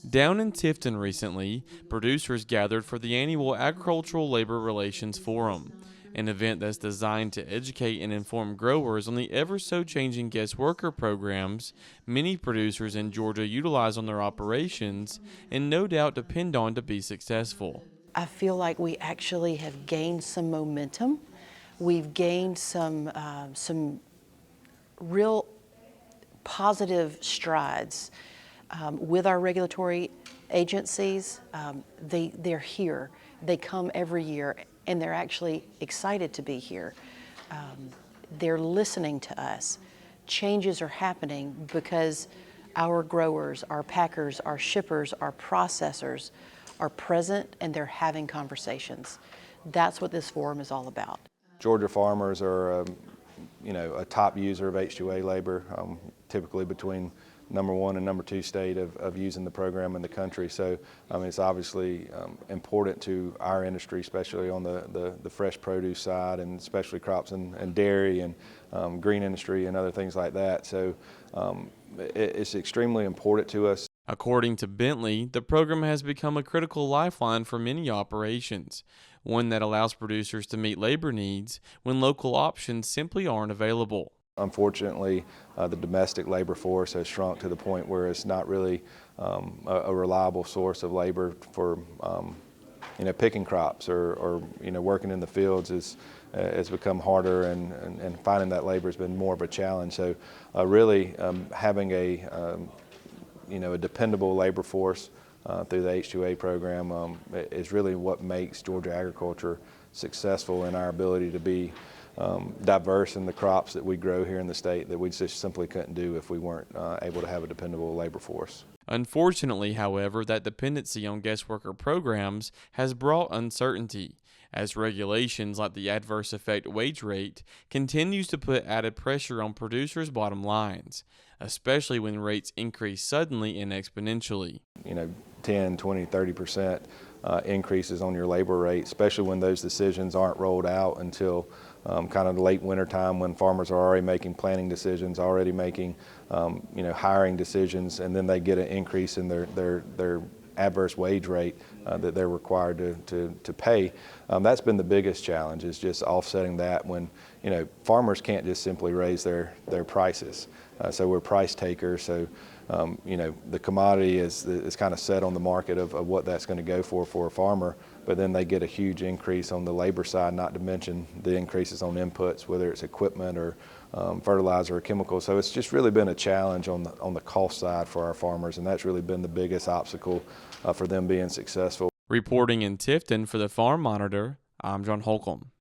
Down in Tifton recently, producers gathered for the annual Agricultural Labor Relations Forum, an event that's designed to educate and inform growers on the ever-so-changing guest worker programs many producers in Georgia utilize on their operations and no doubt depend on to be successful. I feel like we actually have gained some momentum. We've gained some real positive strides with our regulatory agencies. They're here. They come every year, and they're actually excited to be here. They're listening to us. Changes are happening because our growers, our packers, our shippers, our processors are present, and they're having conversations. That's what this forum is all about. Georgia farmers are, a top user of H-2A labor, typically between #1 and #2 state of using the program in the country. So it's obviously important to our industry, especially on the fresh produce side and especially crops and dairy and green industry and other things like that. So it's extremely important to us. According to Bentley, the program has become a critical lifeline for many operations, one that allows producers to meet labor needs when local options simply aren't available. Unfortunately, the domestic labor force has shrunk to the point where it's not really a reliable source of labor for picking crops or working in the fields has become harder, and finding that labor has been more of a challenge. So really having a dependable labor force through the H-2A program is really what makes Georgia agriculture successful in our ability to be diverse in the crops that we grow here in the state that we just simply couldn't do if we weren't able to have a dependable labor force. Unfortunately, however, that dependency on guest worker programs has brought uncertainty, as regulations like the adverse effect wage rate continues to put added pressure on producers' bottom lines, especially when rates increase suddenly and exponentially. 10, 20, 30% increases on your labor rate, especially when those decisions aren't rolled out until kind of the late winter time, when farmers are already making planning decisions, already making hiring decisions, and then they get an increase in their adverse wage rate that they're required to pay. That's been the biggest challenge, is just offsetting that when farmers can't just simply raise their prices. So we're price takers. So the commodity is kind of set on the market of what that's going to go for a farmer, but then they get a huge increase on the labor side, not to mention the increases on inputs, whether it's equipment or fertilizer or chemicals. So it's just really been a challenge on the cost side for our farmers, and that's really been the biggest obstacle for them being successful. Reporting in Tifton for the Farm Monitor, I'm John Holcomb.